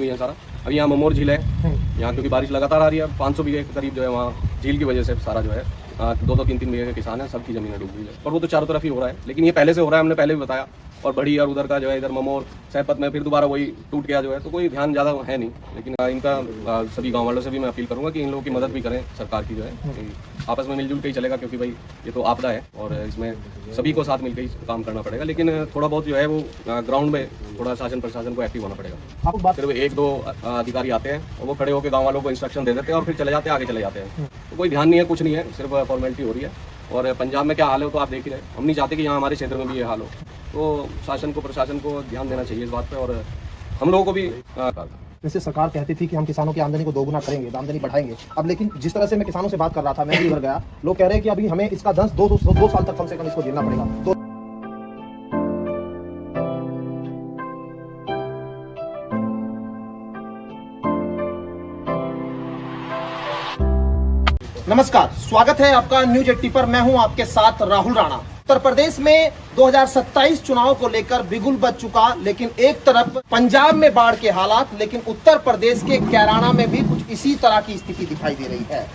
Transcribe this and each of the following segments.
हुई है सारा। अभी यहाँ ममोर झील है, यहाँ क्योंकि बारिश लगातार आ रही है, 500 बीघे के करीब जो है वहाँ झील की वजह से सारा जो है 2-2, 3-3 बीघे के किसान हैं, सबकी ज़मीनें डूब गई है। और वो तो चारों तरफ ही हो रहा है, लेकिन ये पहले से हो रहा है, हमने पहले भी बताया। और बढ़ी और उधर का जो है इधर ममोर सहपत में फिर दोबारा वही टूट गया जो है, तो कोई ध्यान ज़्यादा है नहीं। लेकिन इनका सभी गाँव वालों से भी मैं अपील करूँगा कि इन लोगों की मदद भी करें सरकार की जो है, आपस में मिलजुल के ही चलेगा, क्योंकि भाई ये तो आपदा है और इसमें सभी को साथ मिलकर ही काम करना पड़ेगा। लेकिन थोड़ा बहुत जो है वो ग्राउंड में थोड़ा शासन प्रशासन को एक्टिव होना पड़ेगा। सिर्फ 1-2 अधिकारी आते हैं और वो खड़े होकर गाँव वालों को इंस्ट्रक्शन दे देते हैं और फिर चले जाते हैं, आगे चले जाते हैं। तो कोई ध्यान नहीं है, कुछ नहीं है, सिर्फ फॉर्मेलिटी हो रही है। और पंजाब में क्या हाल है तो आप देख ही रहे, हम नहीं चाहते कि यहाँ हमारे क्षेत्र में भी ये हाल हो। तो शासन को प्रशासन को ध्यान देना चाहिए इस बात पे, और हम लोगों को भी जैसे सरकार कहती थी कि हम किसानों की आमदनी को दोगुना करेंगे, आमदनी बढ़ाएंगे। अब लेकिन जिस तरह से मैं किसानों से बात कर रहा था, मैं भी उधर गया, लोग कह रहे हैं कि अभी हमें इसका 2 साल तक कम से कम इसको झेलना पड़ेगा। तो नमस्कार, स्वागत है आपका न्यूज 80 पर। मैं हूं आपके साथ राहुल राणा। उत्तर प्रदेश में 2027 चुनाव को लेकर बिगुल बज चुका, लेकिन एक तरफ पंजाब में बाढ़ के हालात, लेकिन उत्तर प्रदेश के कैराना में भी कुछ इसी तरह की स्थिति दिखाई दे रही है।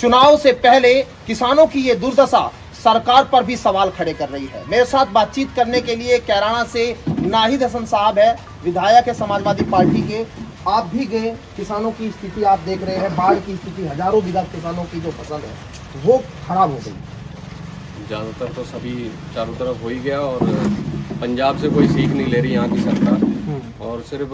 चुनाव से पहले किसानों की ये दुर्दशा सरकार पर भी सवाल खड़े कर रही है। मेरे साथ बातचीत करने के लिए कैराना से नाहिद हसन साहब है, विधायक है समाजवादी पार्टी के। आप भी गए, किसानों की स्थिति आप देख रहे हैं, बाढ़ की स्थिति, हजारों बीघा किसानों की जो फसल है वो खराब हो गई। ज़्यादातर तो सभी चारों तरफ हो ही गया, और पंजाब से कोई सीख नहीं ले रही यहाँ की सरकार, और सिर्फ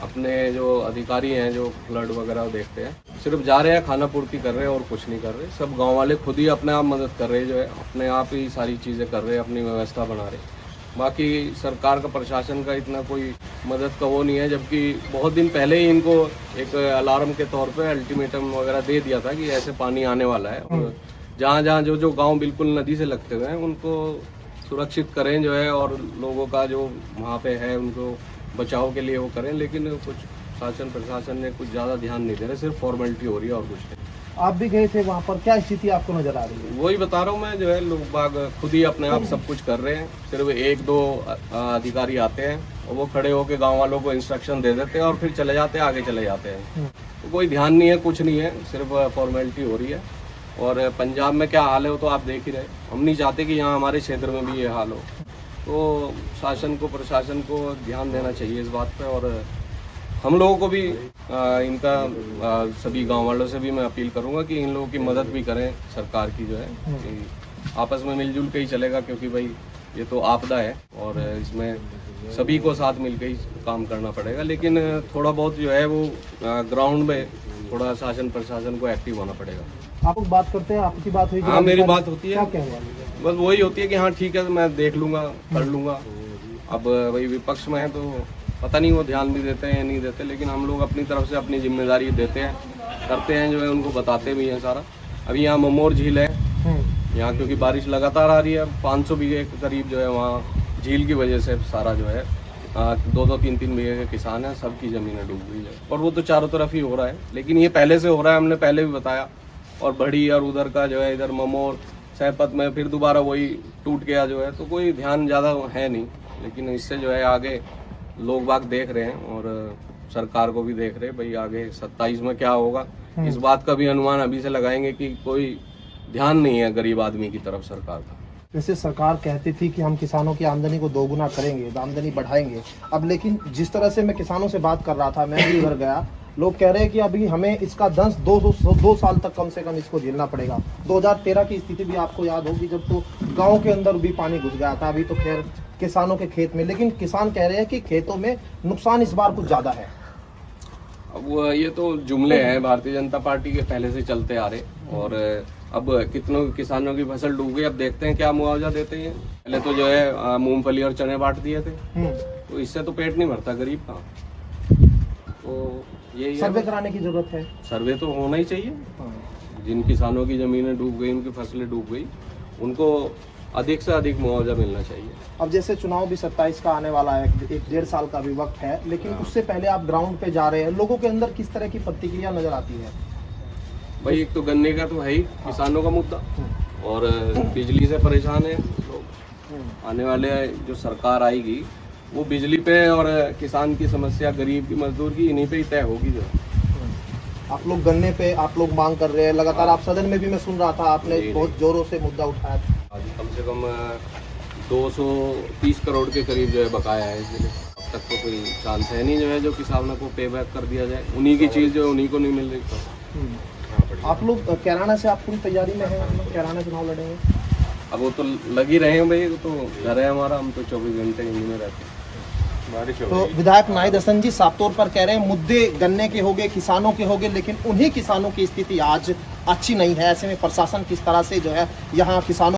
अपने जो अधिकारी हैं जो फ्लड वगैरह देखते हैं, सिर्फ जा रहे हैं, खाना पूर्ति कर रहे हैं और कुछ नहीं कर रहे। सब गांव वाले खुद ही अपने आप मदद कर रहे हैं, जो है अपने आप ही सारी चीज़ें कर रहे हैं, अपनी व्यवस्था बना रहे हैं। बाकी सरकार का प्रशासन का इतना कोई मदद का वो नहीं है, जबकि बहुत दिन पहले ही इनको एक अलार्म के तौर पे अल्टीमेटम वगैरह दे दिया था कि ऐसे पानी आने वाला है, और जहाँ जहाँ जो गांव बिल्कुल नदी से लगते हुए हैं उनको सुरक्षित करें जो है, और लोगों का जो वहाँ पे है उनको बचाव के लिए वो करें। लेकिन कुछ शासन प्रशासन ने कुछ ज़्यादा ध्यान नहीं दे रहे, सिर्फ फॉर्मेलिटी हो रही है और कुछ नहीं। आप भी गए थे वहाँ पर, क्या स्थिति आपको नजर आ रही है? वही बता रहा हूँ मैं, जो है लोग बाग खुद ही अपने आप सब कुछ कर रहे हैं। सिर्फ 1-2 अधिकारी आते हैं और वो खड़े होकर गांव वालों को इंस्ट्रक्शन दे देते हैं और फिर चले जाते हैं, आगे चले जाते हैं। तो कोई ध्यान नहीं है, कुछ नहीं है, सिर्फ फॉर्मेलिटी हो रही है। और पंजाब में क्या हाल है वो तो आप देख ही रहे, हम नहीं चाहते कि यहाँ हमारे क्षेत्र में भी ये हाल हो। तो शासन को प्रशासन को ध्यान देना चाहिए इस बात पे, और हम लोगों को भी इनका सभी गांव वालों से भी मैं अपील करूंगा कि इन लोगों की मदद भी करें सरकार की जो है, कि आपस में मिलजुल के ही चलेगा, क्योंकि भाई ये तो आपदा है और इसमें सभी को साथ मिलकर ही काम करना पड़ेगा। लेकिन थोड़ा बहुत जो है वो ग्राउंड में थोड़ा शासन प्रशासन को एक्टिव होना पड़ेगा। आप बात करते हैं, आपकी बात हुई? हाँ, मेरी बात होती है, क्या बस वही होती है कि हाँ ठीक है, मैं देख लूँगा, कर लूँगा। अब वही विपक्ष में है तो पता नहीं वो ध्यान भी देते हैं या नहीं देते, लेकिन हम लोग अपनी तरफ से अपनी जिम्मेदारी देते हैं, करते हैं, जो है उनको बताते भी हैं सारा। अभी यहाँ ममोर झील है, यहाँ क्योंकि बारिश लगातार आ रही है, 500 बीघे के करीब जो है वहाँ झील की वजह से सारा जो है 2-2, 3-3 बीघे के किसान हैं, सबकी ज़मीनें डूब गई है। और वो तो चारों तरफ ही हो रहा है, लेकिन ये पहले से हो रहा है, हमने पहले भी बताया। और बढ़ी और उधर का जो है इधर ममोर सहपत में फिर दोबारा वही टूट गया जो है, तो कोई ध्यान ज़्यादा है नहीं। लेकिन इससे जो है आगे लोग बाग देख रहे हैं और सरकार को भी देख रहे हैं, भाई आगे 27 में क्या होगा, इस बात का भी अनुमान अभी से लगाएंगे कि कोई ध्यान नहीं है गरीब आदमी की तरफ सरकार का। जैसे सरकार कहती थी कि हम किसानों की आमदनी को दोगुना करेंगे, आमदनी बढ़ाएंगे। अब लेकिन जिस तरह से मैं किसानों से बात कर रहा था, मैं भी उधर गया, लोग कह रहे हैं कि अभी हमें इसका 2 साल तक कम से कम इसको झेलना पड़ेगा। 2013 की स्थिति भी आपको याद होगी, जब तो गांव के अंदर भी पानी घुस गया था। अभी तो खैर किसानों के खेत में, लेकिन किसान कह रहे हैं कि खेतों में नुकसान इस बार कुछ ज्यादा है। अब ये तो जुमले हैं भारतीय जनता पार्टी के पहले से चलते आ रहे, और अब कितनों किसानों की फसल डूब गई। अब देखते हैं क्या मुआवजा देते हैं। पहले तो जो है मूंगफली और चने बांट दिए थे, तो इससे तो पेट नहीं भरता गरीब का। तो यही सर्वे कराने की जरूरत है, सर्वे तो होना ही चाहिए। जिन किसानों की जमीनें डूब गई, उनकी फसलें डूब गई, उनको अधिक से अधिक मुआवजा मिलना चाहिए। अब जैसे चुनाव भी 27 का आने वाला है, 1-1.5 साल का भी वक्त है, लेकिन उससे पहले आप ग्राउंड पे जा रहे हैं, लोगों के अंदर किस तरह की प्रतिक्रिया नजर आती है? भाई एक तो गन्ने का तो है ही किसानों का मुद्दा, और बिजली से परेशान है लोग। आने वाले जो सरकार आएगी वो बिजली पे और किसान की समस्या, गरीब की, मजदूर की, इन्हीं पे ही तय होगी जो है। आप लोग गन्ने पे आप लोग मांग कर रहे हैं लगातार। आप सदन में भी मैं सुन रहा था आपने जी, बहुत जोरों से मुद्दा उठाया था। आज कम से कम 230 करोड़ के करीब जो है बकाया है इसलिए। अब तक तो कोई चांस है नहीं जो है जो किसानों को पे बैक कर दिया जाए। उन्हीं की चीज़ जो है उन्हीं को नहीं मिल रही। आप लोग कैराना से आप पूरी तैयारी में हैं, मतलब कैराना चुनाव लड़ेंगे? अब वो तो लग ही रहे हैं भाई, वो तो घर है हमारा, हम तो 24 घंटे यहीं में रहते हैं। बारिश हो तो रही है। विधायक नाहिद हसन जी साफ तौर पर कह रहे हैं मुद्दे गन्ने के होंगे, किसानों के होंगे, लेकिन उन्हीं किसानों की स्थिति आज अच्छी नहीं है। ऐसे में प्रशासन किस तरह से जो है यहाँ किसानों